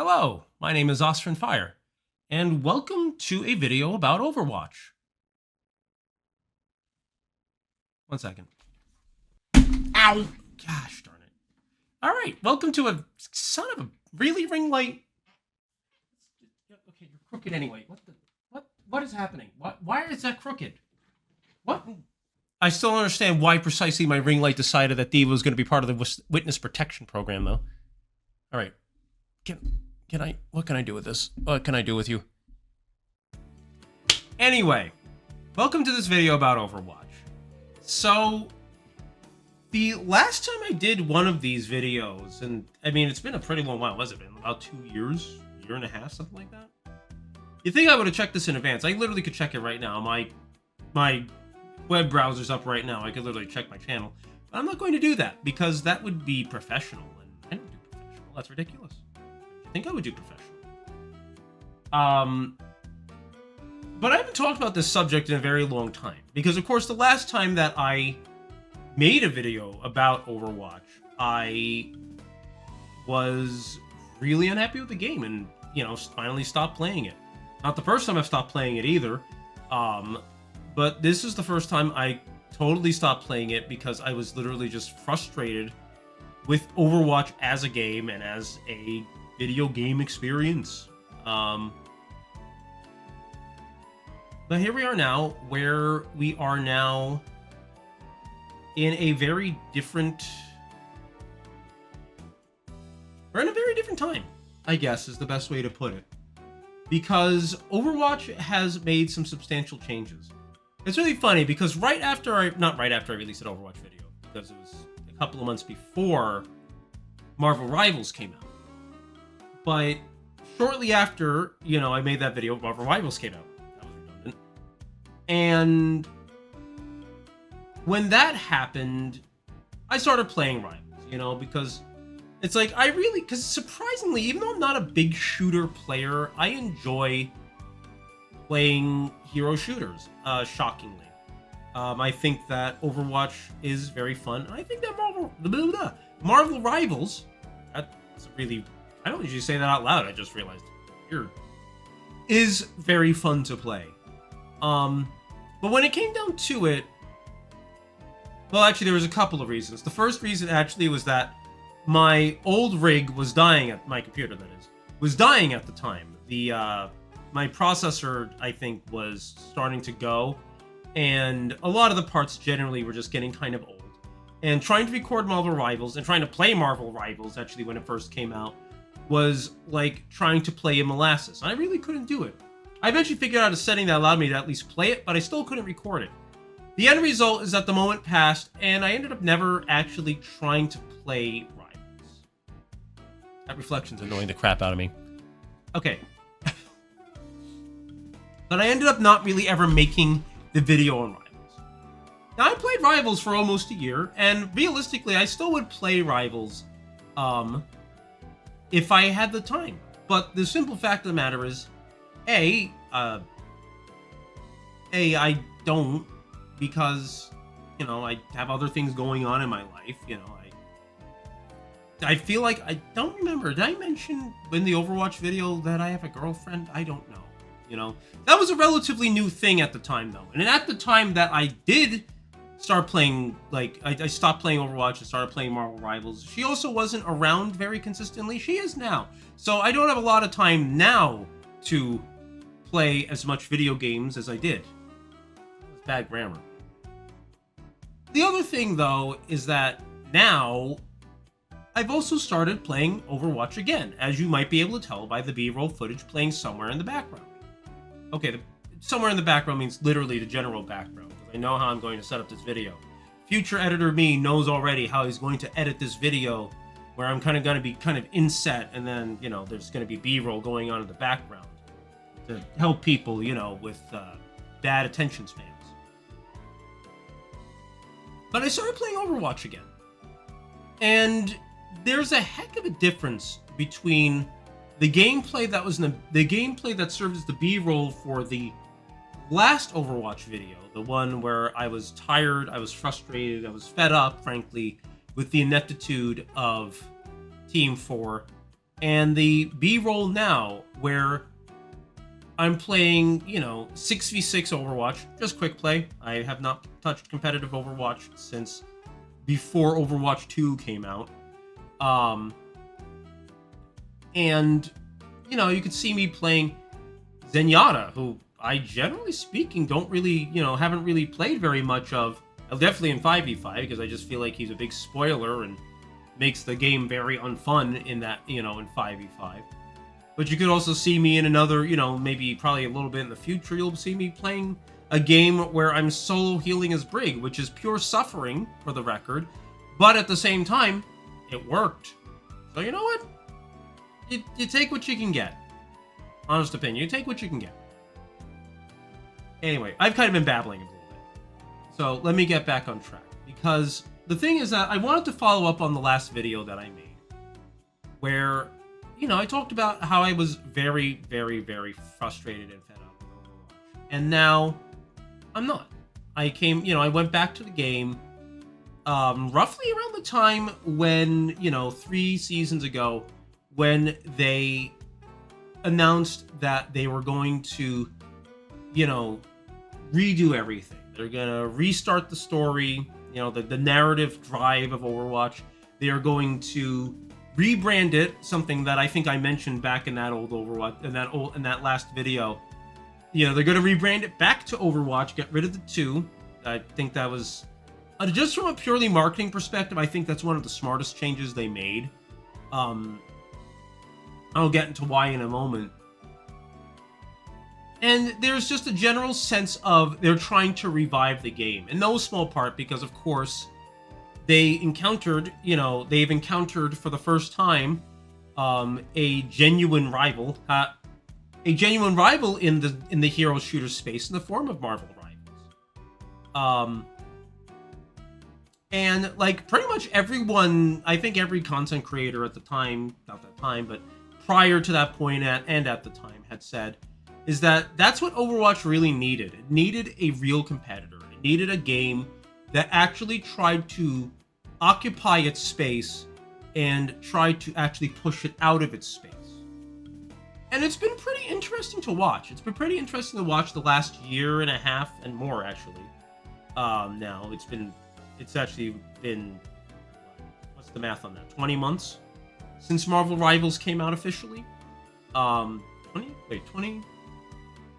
Hello, my name is Osfrin Fire, and welcome to a video about Overwatch. One second. Ow! Gosh darn it. Alright, welcome to a son of a really ring light. Okay, you're crooked anyway. What is happening? Why is that crooked? What? I still don't understand why precisely my ring light decided that Diva was going to be part of the witness protection program, though. Alright. What can I do with this? What can I do with you? Anyway, welcome to this video about Overwatch. So, the last time I did one of these videos, and I mean, it's been a pretty long while, has it been? About 2 years? Year and a half, something like that? You'd think I would have checked this in advance. I literally could check it right now. My web browser's up right now. I could literally check my channel. But I'm not going to do that, because that would be professional, and I don't do professional. That's ridiculous. I think I would do professional. But I haven't talked about this subject in a very long time. Because, of course, the last time that I made a video about Overwatch, I was really unhappy with the game and, you know, finally stopped playing it. Not the first time I've stopped playing it either. But this is the first time I totally stopped playing it because I was literally just frustrated with Overwatch as a game and as a video game experience. But here we are now, where we are now in a very different... We're in a very different time, I guess, is the best way to put it. Because Overwatch has made some substantial changes. It's really funny, because not right after I released an Overwatch video, because it was a couple of months before Marvel Rivals came out. But shortly after, you know, I made that video, Marvel Rivals came out. That was redundant. And when that happened, I started playing Rivals, you know, because it's like, because surprisingly, even though I'm not a big shooter player, I enjoy playing hero shooters, shockingly. I think that Overwatch is very fun. I think that Marvel Rivals, that's really, I don't usually say that out loud, I just realized, weird, is very fun to play. But when it came down to it, well, actually, there was a couple of reasons. The first reason, actually, was that my old rig was dying at my computer, that is, was dying at the time. My processor, I think, was starting to go, and a lot of the parts generally were just getting kind of old. And trying to record Marvel Rivals, and trying to play Marvel Rivals, actually, when it first came out, was like trying to play in molasses. I really couldn't do it. I eventually figured out a setting that allowed me to at least play it, but I still couldn't record it. The end result is that the moment passed, and I ended up never actually trying to play Rivals. That reflection's annoying the crap out of me. Okay. But I ended up not really ever making the video on Rivals. Now, I played Rivals for almost a year, and realistically, I still would play Rivals if I had the time. But the simple fact of the matter is, I don't, because, you know, I have other things going on in my life, you know, I feel like, I don't remember, did I mention in the Overwatch video that I have a girlfriend? I don't know, you know, that was a relatively new thing at the time, though, and at the time that I did start playing, like, I stopped playing Overwatch and started playing Marvel Rivals, she also wasn't around very consistently. She is now, so I don't have a lot of time now to play as much video games as I did. That's bad grammar. The other thing, though, is that now I've also started playing Overwatch again, as you might be able to tell by the B-roll footage playing somewhere in the background. Okay, somewhere in the background means literally the general background, because I know how I'm going to set up this video. Future editor me knows already how he's going to edit this video, where I'm kind of going to be kind of inset, and then, you know, there's going to be B-roll going on in the background to help people, you know, with bad attention spans. But I started playing Overwatch again. And there's a heck of a difference between the gameplay that was the gameplay that served as the B-roll for the last Overwatch video, the one where I was tired, I was frustrated, I was fed up, frankly, with the ineptitude of Team 4 and the B-roll now, where I'm playing, 6v6 Overwatch, just quick play. I have not touched competitive Overwatch since before Overwatch 2 came out. And, you could see me playing Zenyatta, who I, generally speaking, don't really, haven't really played very much of. Definitely in 5v5, because I just feel like he's a big spoiler and makes the game very unfun in that, in 5v5. But you could also see me in another, maybe probably a little bit in the future, you'll see me playing a game where I'm solo healing as Brig, which is pure suffering, for the record. But at the same time, it worked. So you know what? You take what you can get. Honest opinion, you take what you can get. Anyway, I've kind of been babbling a little bit. So let me get back on track. Because the thing is that I wanted to follow up on the last video that I made, where, I talked about how I was very, very, very frustrated and fed up with Overwatch. And now, I'm not. I went back to the game, roughly around the time when, 3 seasons ago, when they announced that they were going to, redo everything. They're gonna restart the story, the narrative drive of Overwatch. They are going to rebrand it, something that I think I mentioned back in that old Overwatch, in that last video. They're going to rebrand it back to Overwatch, get rid of the 2. I think that was, just from a purely marketing perspective, I think that's one of the smartest changes they made. I'll get into why in a moment. And there's just a general sense of they're trying to revive the game, in no small part because, of course, they've encountered for the first time a genuine rival in the hero shooter space in the form of Marvel Rivals. And like pretty much everyone, I think every content creator at the time, not that time, but prior to that point and at the time had said, is that that's what Overwatch really needed. It needed a real competitor. It needed a game that actually tried to occupy its space and tried to actually push it out of its space. And it's been pretty interesting to watch. It's been pretty interesting to watch the last year and a half and more, actually. Now, it's actually been, what's the math on that? 20 months since Marvel Rivals came out officially. 20?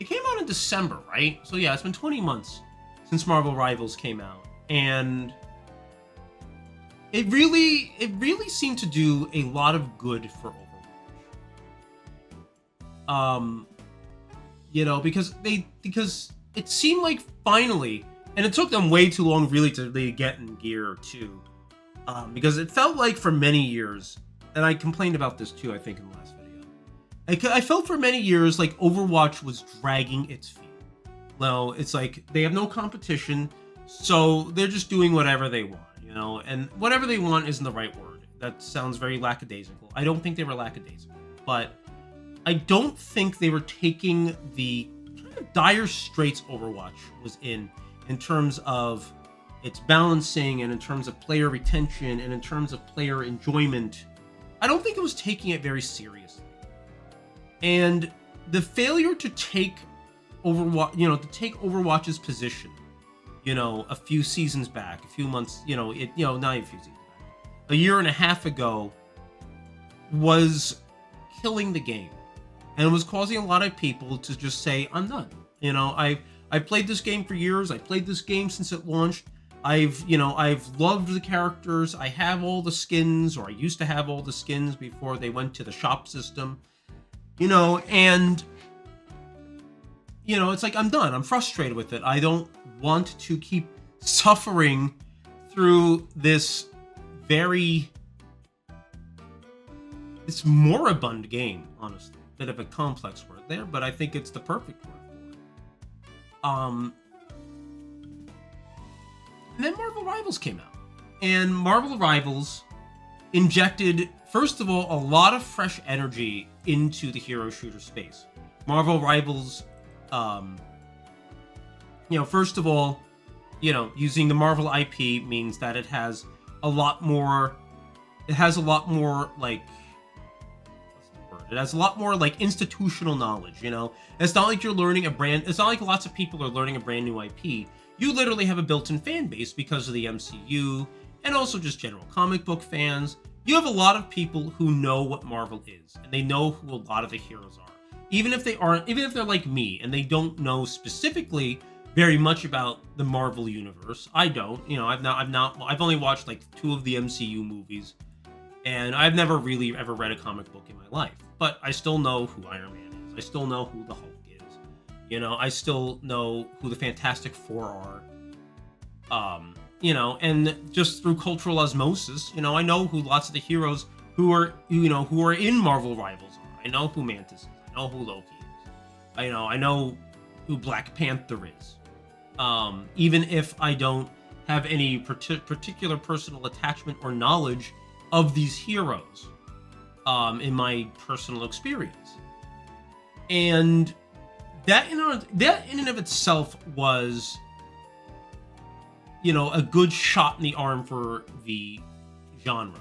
It came out in December, right? So yeah, it's been 20 months since Marvel Rivals came out. And it really seemed to do a lot of good for Overwatch. Because it seemed like finally, and it took them way too long really to really get in gear too. Because it felt like for many years, and I complained about this too, I think, in the last video. I felt for many years like Overwatch was dragging its feet. Well, it's like they have no competition, so they're just doing whatever they want, and whatever they want isn't the right word. That sounds very lackadaisical. I don't think they were lackadaisical, but I don't think they were taking the kind of dire straits Overwatch was in terms of its balancing and in terms of player retention and in terms of player enjoyment. I don't think it was taking it very seriously. And the failure to take Overwatch's position, a few seasons back, a few months, not even a few seasons back, a year and a half ago, was killing the game. And it was causing a lot of people to just say, I'm done. I've played this game for years. I played this game since it launched. I've loved the characters. I have all the skins, or I used to have all the skins before they went to the shop system. And it's like, I'm done. I'm frustrated with it. I don't want to keep suffering through this moribund game, honestly. Bit of a complex word there, but I think it's the perfect word for it. And then Marvel Rivals came out. And Marvel Rivals injected, first of all, a lot of fresh energy into the hero shooter space. Marvel Rivals, first of all, using the Marvel IP means that it has a lot more, like, It has a lot more like institutional knowledge, you know? It's not like you're learning it's not like lots of people are learning a brand new IP. You literally have a built-in fan base because of the MCU and also just general comic book fans. You have a lot of people who know what Marvel is, and they know who a lot of the heroes are. Even if they're like me and they don't know specifically very much about the Marvel universe. I don't, you know, I've only watched like 2 of the MCU movies, and I've never really ever read a comic book in my life. But I still know who Iron Man is. I still know who the Hulk is. You know, I still know who the Fantastic Four are. You know, and just through cultural osmosis, you know, I know who lots of the heroes who are in Marvel Rivals are. I know who Mantis is. I know who Loki is. I know who Black Panther is. Even if I don't have any particular personal attachment or knowledge of these heroes in my personal experience. And that in and of itself was, you know, a good shot in the arm for the genre.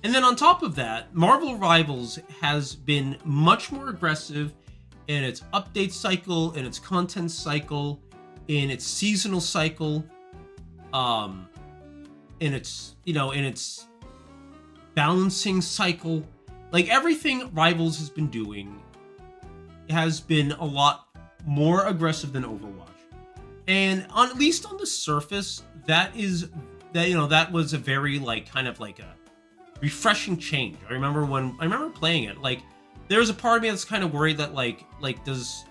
And then on top of that, Marvel Rivals has been much more aggressive in its update cycle, in its content cycle, in its seasonal cycle, in its balancing cycle. Like, everything Rivals has been doing has been a lot more aggressive than Overwatch. And at least on the surface, that was a very kind of a refreshing change. I remember playing it. Like, there's a part of me that's kind of worried that does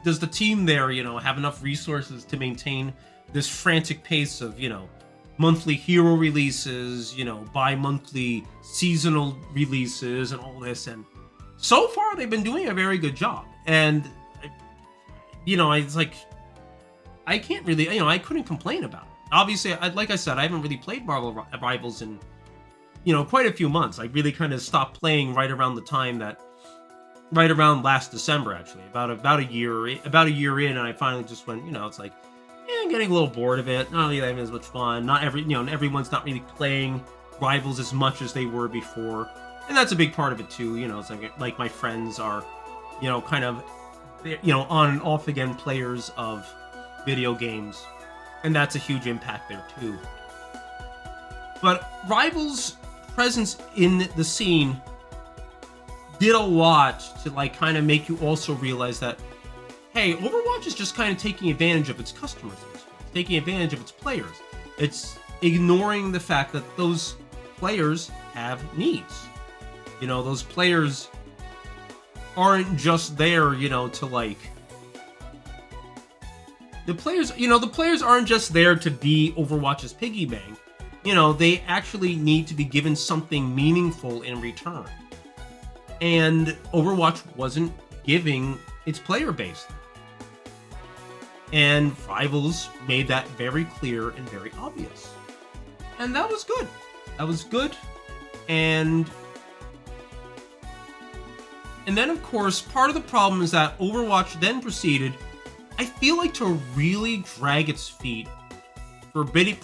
the team there, have enough resources to maintain this frantic pace of, monthly hero releases, bi-monthly seasonal releases and all this. And so far they've been doing a very good job. And I can't really, I couldn't complain about it. Obviously, like I said, I haven't really played Marvel Rivals in, quite a few months. I really kind of stopped playing right around last December, actually, about a year in, and I finally just went, it's like, I'm getting a little bored of it. Not really having as much fun. Everyone's not really playing Rivals as much as they were before, and that's a big part of it too. It's like my friends are, kind of, on and off again players of video games, and that's a huge impact there too. But Rivals' presence in the scene did a lot to kind of make you also realize that, hey, Overwatch is just kind of taking advantage of its customers, taking advantage of its players. It's ignoring the fact that those players have needs. Those players aren't just there, the players aren't just there to be Overwatch's piggy bank. They actually need to be given something meaningful in return. And Overwatch wasn't giving its player base. And Rivals made that very clear and very obvious. And that was good. And then, of course, part of the problem is that Overwatch then proceeded, I feel like, to really drag its feet for pretty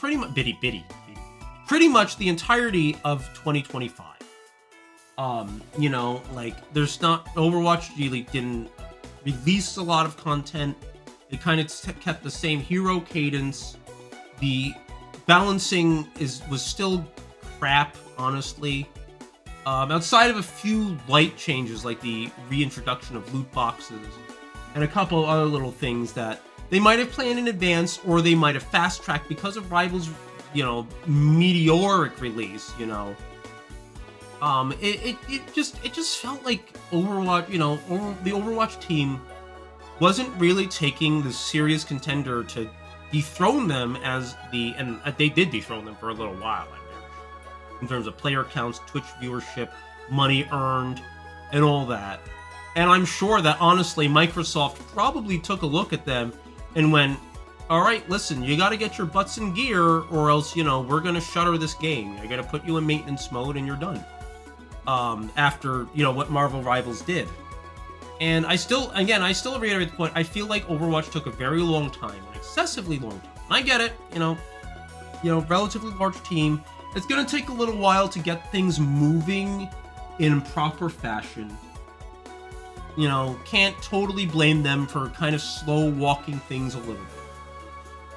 much the entirety of 2025. Overwatch really didn't release a lot of content. It kind of kept the same hero cadence. The balancing was still crap, honestly. Outside of a few light changes, like the reintroduction of loot boxes and a couple other little things that they might have planned in advance, or they might have fast-tracked because of Rivals, meteoric release, It just felt like Overwatch, the Overwatch team wasn't really taking the serious contender to dethrone them and they did dethrone them for a little while, in terms of player counts, Twitch viewership, money earned, and all that. And I'm sure that, honestly, Microsoft probably took a look at them and went, all right, listen, you got to get your butts in gear, or else, we're going to shutter this game. I got to put you in maintenance mode and you're done. After, what Marvel Rivals did. And I still reiterate the point, I feel like Overwatch took a very long time, an excessively long time. And I get it, relatively large team. It's going to take a little while to get things moving in proper fashion. You know, can't totally blame them for kind of slow walking things a little bit.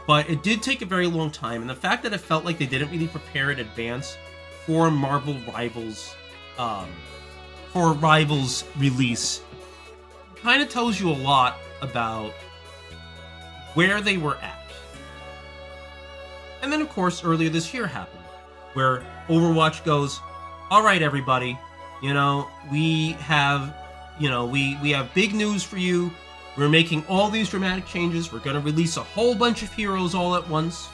But it did take a very long time, and the fact that it felt like they didn't really prepare in advance for Marvel Rivals, release, kind of tells you a lot about where they were at. And then, of course, earlier this year happened, where Overwatch goes, all right, everybody, you know, we have big news for you. We're making all these dramatic changes. We're going to release a whole bunch of heroes all at once.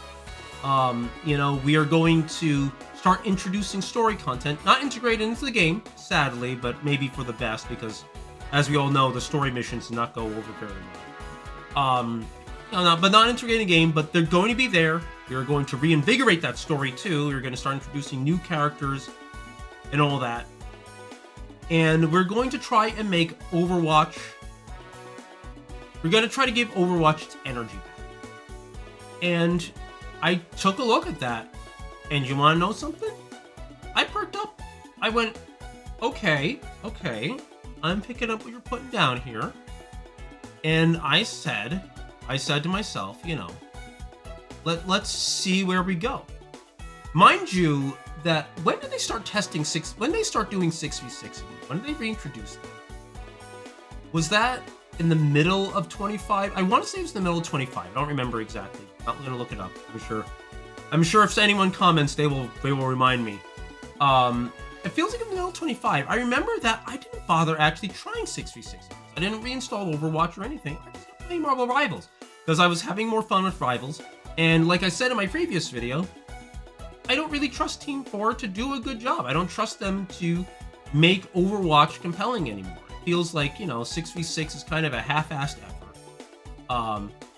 You know, we are going to start introducing story content, not integrated into the game, sadly, but maybe for the best, because as we all know, the story missions do not go over very well. But not integrating the game, but they're going to be there. We're going to reinvigorate that story too. We're going to start introducing new characters and all that. And we're going to try and make Overwatch... We're going to try to give Overwatch its energy back. And I took a look at that. And you want to know something? I perked up. I went, okay. I'm picking up what you're putting down here. And I said to myself, you know, let's see where we go. Mind you, that when did they start testing when they start doing 6v6 again? When did they reintroduce that? Was that in the middle of 25? I want to say it was in the middle of 25. I don't remember exactly. I'm going to look it up. I'm sure if anyone comments, they will remind me. It feels like in the middle of 25. I remember that I didn't bother actually trying 6v6. I didn't reinstall Overwatch or anything. I just kept playing Marvel Rivals because I was having more fun with Rivals. And like I said in my previous video, I don't really trust Team 4 to do a good job. I don't trust them to make Overwatch compelling anymore. It feels like, you know, 6v6 is kind of a half-assed effort.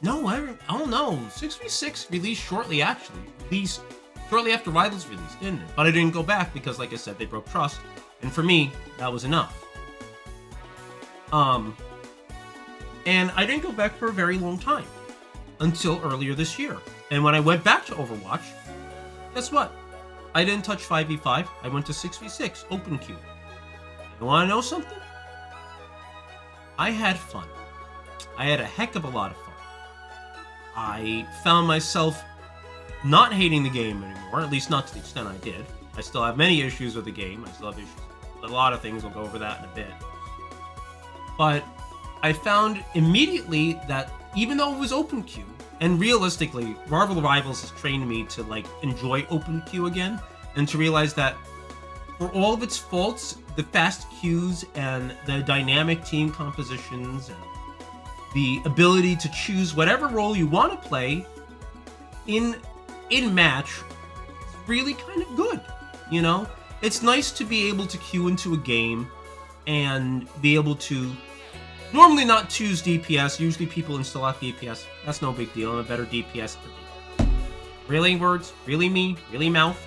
No, I don't know. 6v6 released shortly after Rivals released, didn't it? But I didn't go back because, like I said, they broke trust. And for me, that was enough. And I didn't go back for a very long time. Until earlier this year. And when I went back to Overwatch, guess what? I didn't touch 5v5. I went to 6v6, open queue. You want to know something? I had fun. I had a heck of a lot of fun. I found myself not hating the game anymore, at least not to the extent I did. I still have many issues with the game. I still have issues with a lot of things. We'll go over that in a bit. But I found immediately that even though it was open queue, and realistically, Marvel Rivals has trained me to like enjoy open queue again, and to realize that for all of its faults, the fast queues and the dynamic team compositions and the ability to choose whatever role you want to play in match is really kind of good. You know, it's nice to be able to queue into a game and be able to normally not choose DPS. Usually people install out DPS. That's no big deal. I'm a better DPS. Really, words? Really, me? Really, mouth?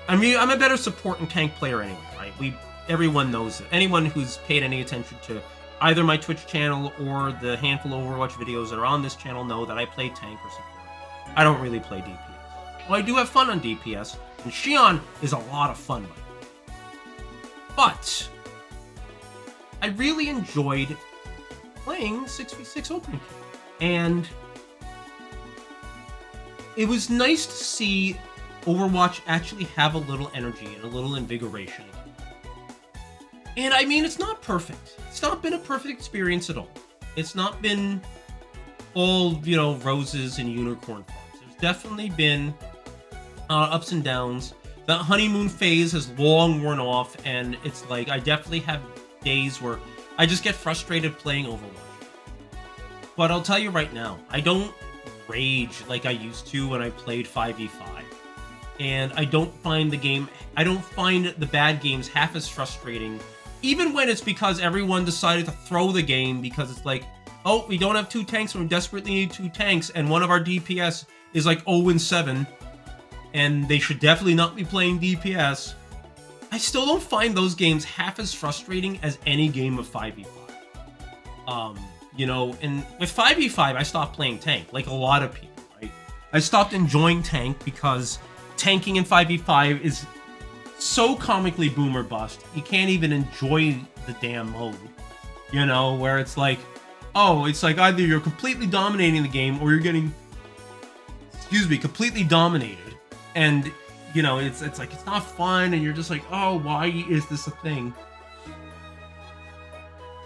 I mean, I'm a better support and tank player anyway, right? Everyone knows it. Anyone who's paid any attention to either my Twitch channel or the handful of Overwatch videos that are on this channel know that I play tank or support. I don't really play DPS. Well, I do have fun on DPS, and Xion is a lot of fun, by the way. But I really enjoyed playing 6v6 open queue. And it was nice to see Overwatch actually have a little energy and a little invigoration. And I mean, it's not perfect. It's not been a perfect experience at all. It's not been all, you know, roses and unicorn farms. There's definitely been ups and downs. The honeymoon phase has long worn off, and it's like I definitely have days where I just get frustrated playing Overwatch. But I'll tell you right now, I don't rage like I used to when I played 5v5. And I don't find the bad games half as frustrating, even when it's because everyone decided to throw the game because it's like, oh, we don't have 2 tanks and we desperately need 2 tanks, and one of our DPS is like 0-7, and they should definitely not be playing DPS. I still don't find those games half as frustrating as any game of 5v5. You know, and with 5v5, I stopped playing tank, like a lot of people, right? I stopped enjoying tank because tanking in 5v5 is so comically boom or bust, you can't even enjoy the damn mode. You know, where it's like, oh, it's like either you're completely dominating the game or you're getting, completely dominated. And, you know, it's like, it's not fun, and you're just like, oh, why is this a thing?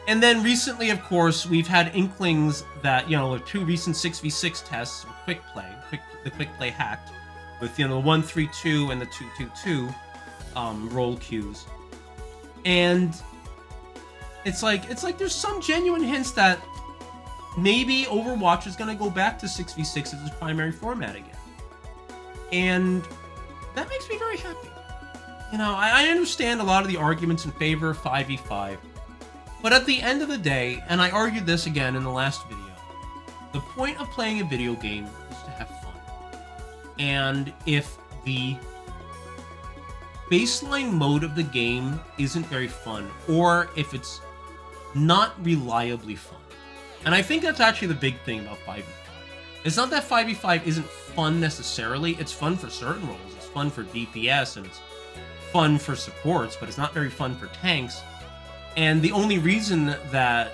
And then recently, of course, we've had inklings that, you know, with 2 recent 6v6 tests with quick play, the quick play hacked, with, you know, the 1-3-2 and the 2-2-2 role queues. And it's like there's some genuine hints that maybe Overwatch is going to go back to 6v6 as its primary format again. And that makes me very happy. You know, I understand a lot of the arguments in favor of 5v5, but at the end of the day, and I argued this again in the last video, the point of playing a video game is to have fun. And if the baseline mode of the game isn't very fun, or if it's not reliably fun, and I think that's actually the big thing about 5v5. It's not that 5v5 isn't fun necessarily. It's fun for certain roles. It's fun for DPS, and it's fun for supports, but it's not very fun for tanks. And the only reason that,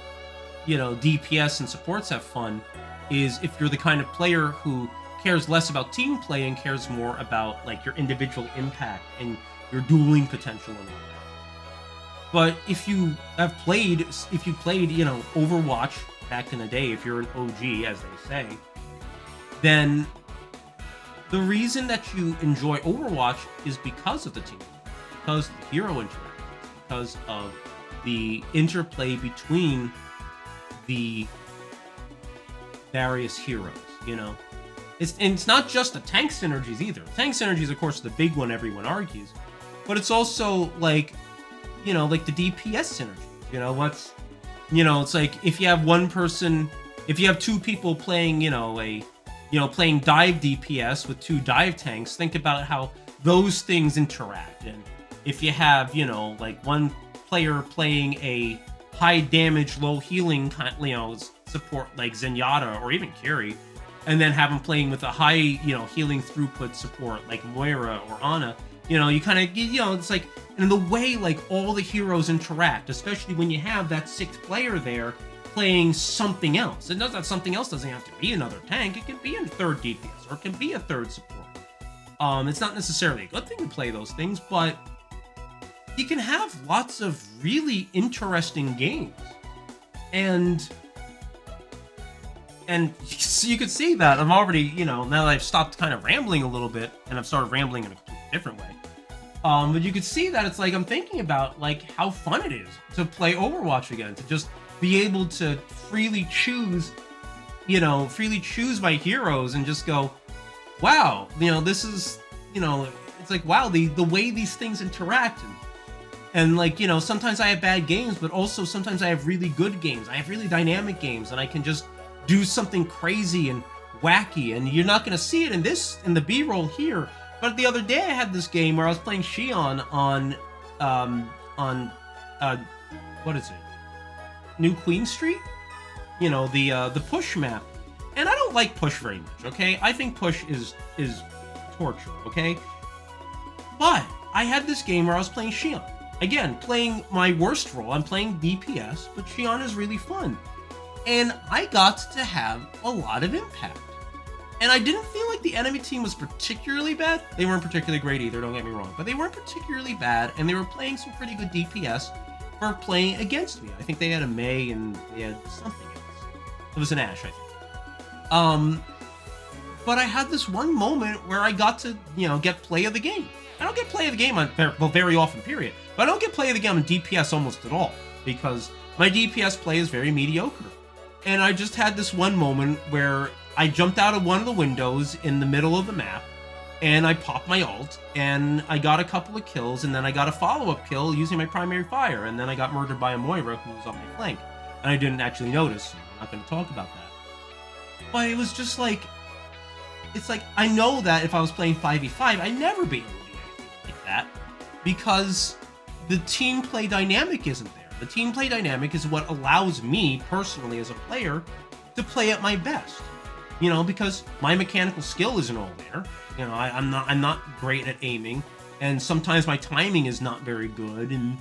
you know, DPS and supports have fun is if you're the kind of player who cares less about team play and cares more about, like, your individual impact and your dueling potential and all that. But if you played, you know, Overwatch back in the day, if you're an OG, as they say, then the reason that you enjoy Overwatch is because of the team, because of the hero interactions, because of the interplay between the various heroes, you know? It's not just the tank synergies either. Tank synergies, of course, are the big one everyone argues, but it's also, like, you know, like the DPS synergy. You know, it's like if you have one person, if you have 2 people playing, playing dive DPS with 2 dive tanks, think about how those things interact. And if you have, you know, like one player playing a high damage, low healing, you know, support like Zenyatta or even Kiri, and then have them playing with a high, you know, healing throughput support like Moira or Ana, you know, you kind of, you know, it's like, and the way, like, all the heroes interact, especially when you have that 6th player there playing something else. And that something else doesn't have to be another tank. It can be a 3rd DPS, or it can be a 3rd support. It's not necessarily a good thing to play those things, but you can have lots of really interesting games. And so you could see that I'm already, you know, now that I've stopped kind of rambling a little bit, and I've started rambling in a completely different way. But you could see that it's like I'm thinking about, like, how fun it is to play Overwatch again, to just be able to freely choose my heroes and just go, wow, you know, this is, you know, it's like, wow, the way these things interact. And like, you know, sometimes I have bad games, but also sometimes I have really good games. I have really dynamic games, and I can just do something crazy and wacky, and you're not going to see it in the B-roll here. But the other day I had this game where I was playing Xion on what is it? New Queen Street? You know, the push map. And I don't like push very much, okay? I think push is torture, okay? But I had this game where I was playing Xion. Again, playing my worst role. I'm playing DPS, but Xion is really fun. And I got to have a lot of impact. And I didn't feel like the enemy team was particularly bad. They weren't particularly great either, don't get me wrong. But they weren't particularly bad, and they were playing some pretty good DPS for playing against me. I think they had a Mei and they had something else. It was an Ashe, I think. But I had this one moment where I got to, you know, get play of the game. I don't get play of the game very often, period. But I don't get play of the game on DPS almost at all, because my DPS play is very mediocre. And I just had this one moment where I jumped out of one of the windows in the middle of the map, and I popped my ult, and I got a couple of kills, and then I got a follow-up kill using my primary fire, and then I got murdered by a Moira who was on my flank. And I didn't actually notice, so I'm not going to talk about that. But it was just like, it's like, I know that if I was playing 5v5, I'd never be able to do anything like that, because the team play dynamic isn't there. The team play dynamic is what allows me, personally, as a player, to play at my best. You know, because my mechanical skill isn't all there. You know, I'm not great at aiming, and sometimes my timing is not very good, and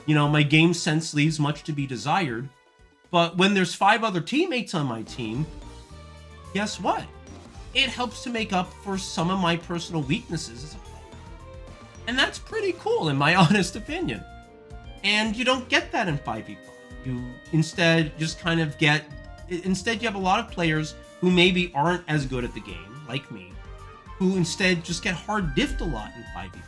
my game sense leaves much to be desired. But when there's 5 other teammates on my team, guess what? It helps to make up for some of my personal weaknesses as a player. And that's pretty cool, in my honest opinion. And you don't get that in 5v5. You instead just kind of get... Instead, you have a lot of players who maybe aren't as good at the game, like me, who instead just get hard diffed a lot in 5v5.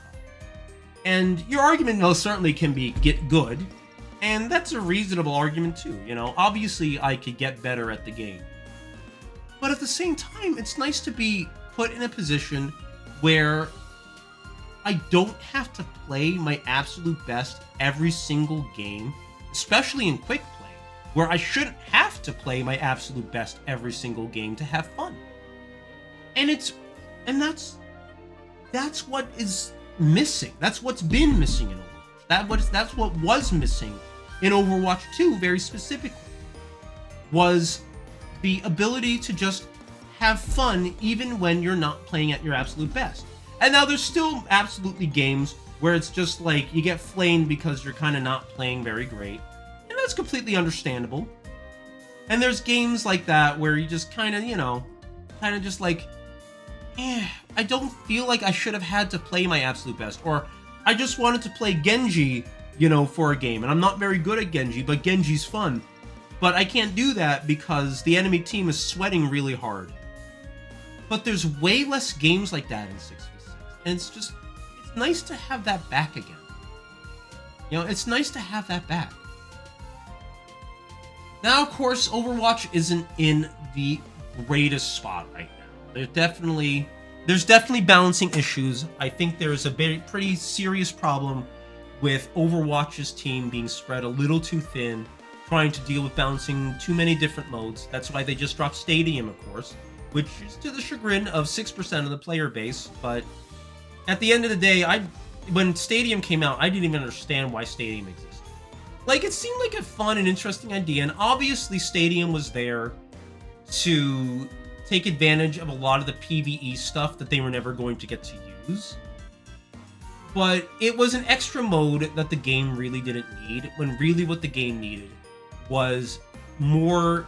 And your argument most certainly can be get good, and that's a reasonable argument too. Obviously I could get better at the game. But at the same time, it's nice to be put in a position where I don't have to play my absolute best every single game, especially in quick play, where I shouldn't have to play my absolute best every single game to have fun. And that's what is missing. That's what's been missing in Overwatch. That's what was missing in Overwatch 2 very specifically, was the ability to just have fun even when you're not playing at your absolute best. And now there's still absolutely games where it's just like you get flamed because you're kind of not playing very great, and that's completely understandable. And there's games like that where you just kind of just like, I don't feel like I should have had to play my absolute best, or I just wanted to play Genji, for a game, and I'm not very good at Genji, but Genji's fun. But I can't do that because the enemy team is sweating really hard. But there's way less games like that in 6v6, and it's nice to have that back again. It's nice to have that back. Now, of course, Overwatch isn't in the greatest spot right now. There's definitely balancing issues. I think there's a pretty serious problem with Overwatch's team being spread a little too thin, trying to deal with balancing too many different modes. That's why they just dropped Stadium, of course, which is to the chagrin of 6% of the player base. But at the end of the day, when Stadium came out, I didn't even understand why Stadium existed. It seemed like a fun and interesting idea, and obviously Stadium was there to take advantage of a lot of the PvE stuff that they were never going to get to use. But it was an extra mode that the game really didn't need, when really what the game needed was more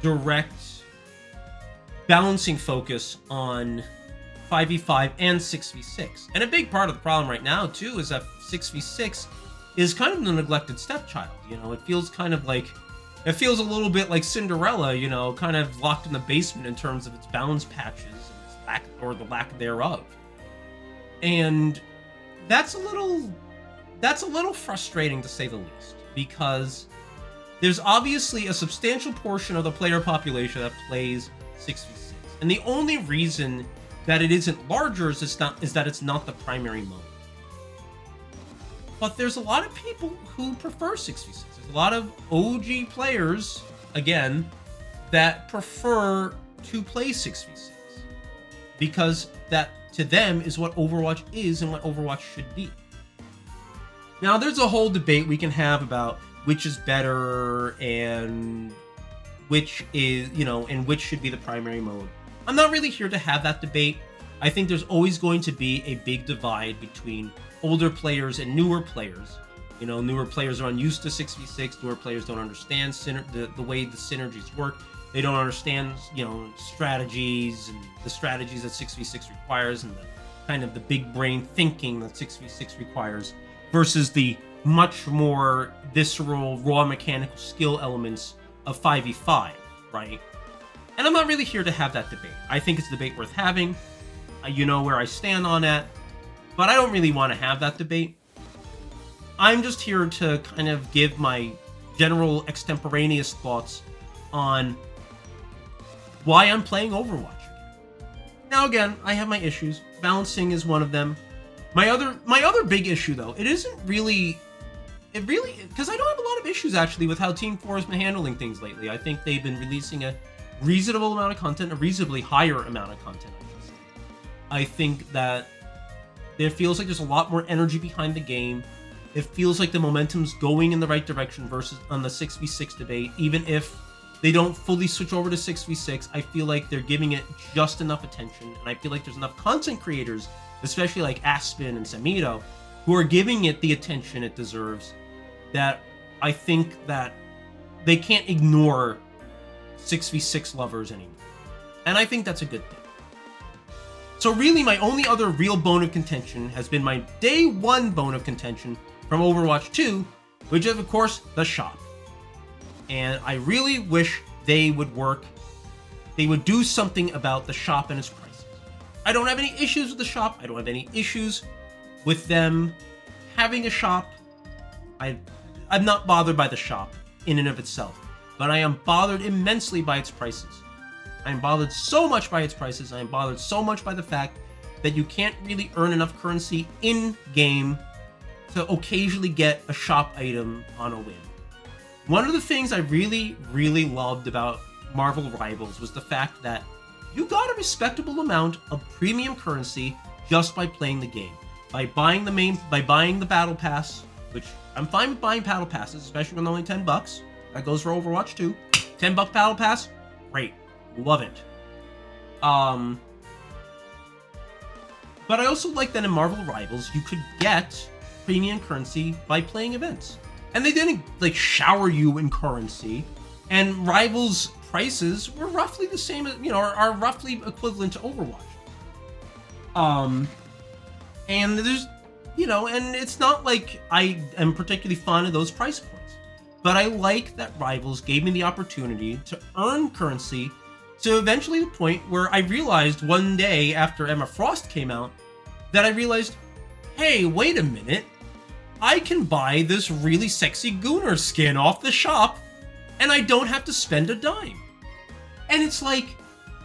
direct balancing focus on 5v5 and 6v6. And a big part of the problem right now, too, is that 6v6 is kind of the neglected stepchild. It feels a little bit like Cinderella, kind of locked in the basement in terms of its balance patches and the lack thereof. And that's a little frustrating, to say the least, because there's obviously a substantial portion of the player population that plays 6v6. And the only reason that it isn't larger is that it's not the primary mode. But there's a lot of people who prefer 6v6. There's a lot of OG players, again, that prefer to play 6v6. Because that, to them, is what Overwatch is and what Overwatch should be. Now, there's a whole debate we can have about which is better and which is, and which should be the primary mode. I'm not really here to have that debate. I think there's always going to be a big divide between older players and newer players. Newer players are unused to 6v6. Newer players don't understand the way the synergies work. They don't understand, strategies and the strategies that 6v6 requires, and the big brain thinking that 6v6 requires, versus the much more visceral, raw mechanical skill elements of 5v5, right? And I'm not really here to have that debate. I think it's a debate worth having. You know where I stand on that. But I don't really want to have that debate. I'm just here to kind of give my general extemporaneous thoughts on why I'm playing Overwatch again. Now again, I have my issues. Balancing is one of them. My other big issue, though, because I don't have a lot of issues actually with how Team 4 has been handling things lately. I think they've been releasing a reasonable amount of content, a reasonably higher amount of content, I should say. I think that it feels like there's a lot more energy behind the game. It feels like the momentum's going in the right direction versus on the 6v6 debate. Even if they don't fully switch over to 6v6, I feel like they're giving it just enough attention, and I feel like there's enough content creators especially like Aspen and Samito, who are giving it the attention it deserves, that I think that they can't ignore 6v6 lovers anymore. And I think that's a good thing. So really, my only other real bone of contention has been my day one bone of contention from Overwatch 2, which is, of course, the shop. And I really wish they would do something about the shop and its prices. I don't have any issues with the shop. I don't have any issues with them having a shop. I'm not bothered by the shop in and of itself, but I am bothered immensely by its prices. I am bothered so much by its prices. I am bothered so much by the fact that you can't really earn enough currency in-game to occasionally get a shop item on a win. One of the things I really, really loved about Marvel Rivals was the fact that you got a respectable amount of premium currency just by playing the game. By buying the battle pass, which I'm fine with buying battle passes, especially when they're only $10. That goes for Overwatch too. $10 battle pass, great. Love it. But I also like that in Marvel Rivals, you could get premium currency by playing events. And they didn't, like, shower you in currency. And Rivals prices were roughly the same, are roughly equivalent to Overwatch. And there's, and it's not like I am particularly fond of those price points. But I like that Rivals gave me the opportunity to earn currency to eventually the point where I realized one day after Emma Frost came out that I realized, hey, wait a minute, I can buy this really sexy Gunnar skin off the shop and I don't have to spend a dime. And it's like,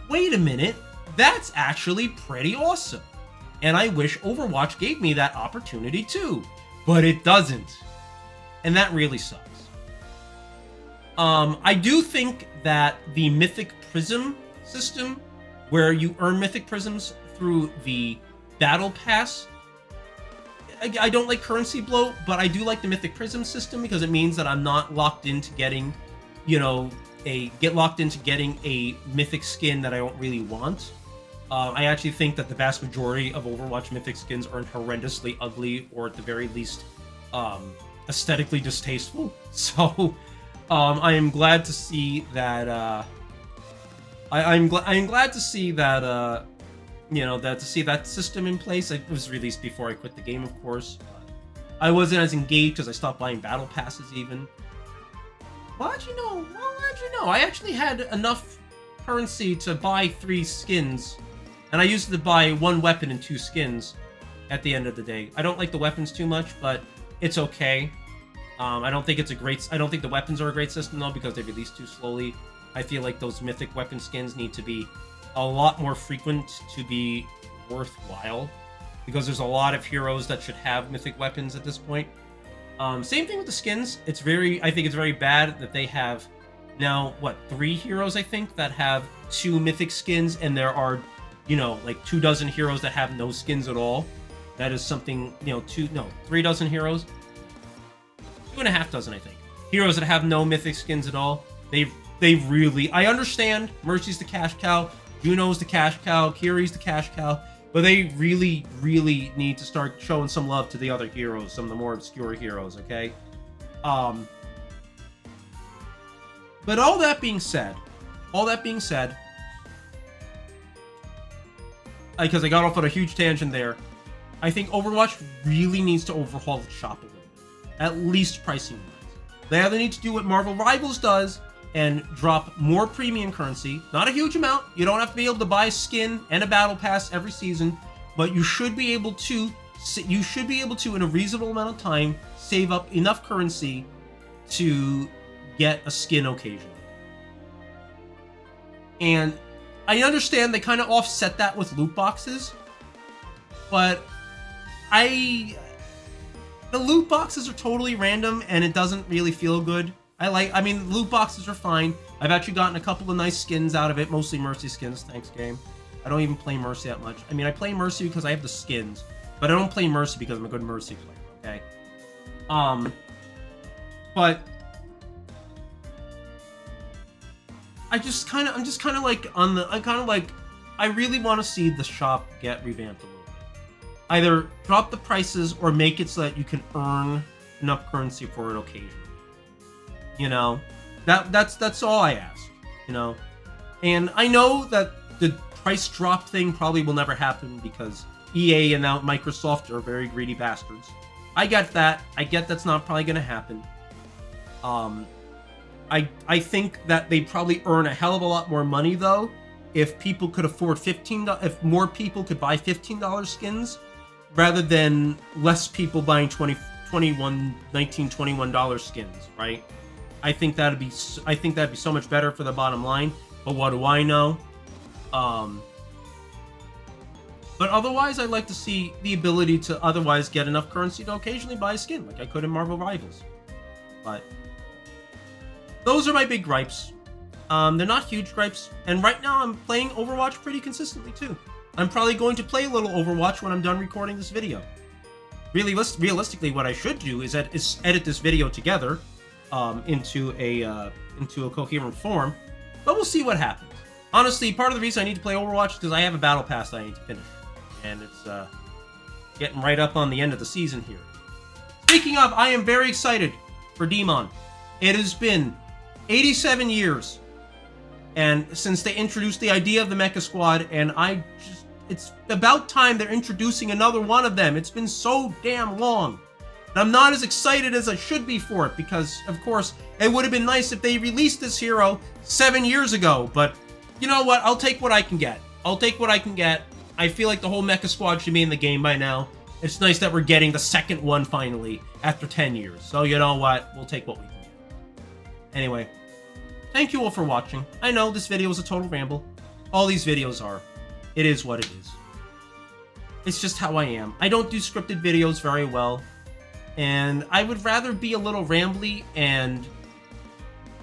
wait a minute, that's actually pretty awesome. And I wish Overwatch gave me that opportunity too, but it doesn't. And that really sucks. I do think that the Mythic Prism system, where you earn Mythic Prisms through the Battle Pass, I don't like currency bloat, but I do like the Mythic Prism system because it means that I'm not locked into getting, a Mythic skin that I don't really want. I actually think that the vast majority of Overwatch Mythic skins are horrendously ugly, or at the very least, aesthetically distasteful. So, I am glad to see that. I'm glad to see that. To see that system in place. It was released before I quit the game, of course. I wasn't as engaged because I stopped buying battle passes even. Well, actually, no. I actually had enough currency to buy 3 skins, and I used it to buy 1 weapon and 2 skins at the end of the day. I don't like the weapons too much, but it's okay. I don't think the weapons are a great system though, because they release too slowly. I feel like those mythic weapon skins need to be a lot more frequent to be worthwhile, because there's a lot of heroes that should have mythic weapons at this point. Same thing with the skins. I think it's very bad that they have now, 3 heroes, I think, that have 2 mythic skins, and there are, 24 heroes that have no skins at all. That is something, 3 dozen heroes. 2.5 dozen, I think. Heroes that have no mythic skins at all. They really... I understand Mercy's the cash cow, Juno's the cash cow, Kiri's the cash cow, but they really, really need to start showing some love to the other heroes, some of the more obscure heroes, okay? But all that being said, because I got off on a huge tangent there, I think Overwatch really needs to overhaul the shop a little bit, at least pricing-wise. They either need to do what Marvel Rivals does and drop more premium currency. Not a huge amount. You don't have to be able to buy a skin and a battle pass every season, but you should be able to, in a reasonable amount of time, save up enough currency to get a skin occasionally. And I understand they kind of offset that with loot boxes, but the loot boxes are totally random and it doesn't really feel good. Loot boxes are fine. I've actually gotten a couple of nice skins out of it, mostly Mercy skins, thanks game. I don't even play Mercy that much. I play Mercy because I have the skins, but I don't play Mercy because I'm a good Mercy player, okay? But I really want to see the shop get revamped a little bit. Either drop the prices or make it so that you can earn enough currency for it occasionally. You know, that's all I ask. You know, and I know that the price drop thing probably will never happen because EA and now Microsoft are very greedy bastards. I get that. I get that's not probably going to happen. I think that they probably earn a hell of a lot more money though if people could afford if more people could buy $15 skins rather than less people buying $21 skins, right? I think that'd be so much better for the bottom line. But what do I know? But otherwise, I'd like to see the ability to otherwise get enough currency to occasionally buy a skin, like I could in Marvel Rivals. But those are my big gripes. They're not huge gripes, and right now I'm playing Overwatch pretty consistently too. I'm probably going to play a little Overwatch when I'm done recording this video. Really, realistically, what I should do is edit this video together into a coherent form. But we'll see what happens. Honestly, part of the reason I need to play Overwatch is because I have a battle pass that I need to finish. And it's getting right up on the end of the season here. Speaking of, I am very excited for Demon. It has been 87 years and since they introduced the idea of the Mecha Squad, and it's about time they're introducing another one of them. It's been so damn long. And I'm not as excited as I should be for it because, of course, it would have been nice if they released this hero 7 years ago, but you know what? I'll take what I can get. I feel like the whole Mecha Squad should be in the game by now. It's nice that we're getting the second one finally after 10 years. So you know what? We'll take what we can get. Anyway, thank you all for watching. I know this video was a total ramble. All these videos are. It is what it is. It's just how I am. I don't do scripted videos very well. And I would rather be a little rambly and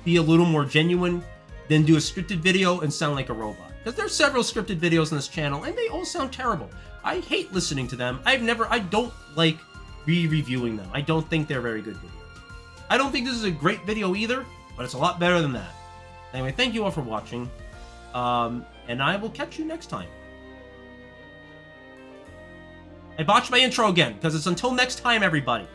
be a little more genuine than do a scripted video and sound like a robot. Because there's several scripted videos on this channel, and they all sound terrible. I hate listening to them. I don't like re-reviewing them. I don't think they're very good videos. I don't think this is a great video either, but it's a lot better than that. Anyway, thank you all for watching, and I will catch you next time. I botched my intro again, because it's until next time, everybody.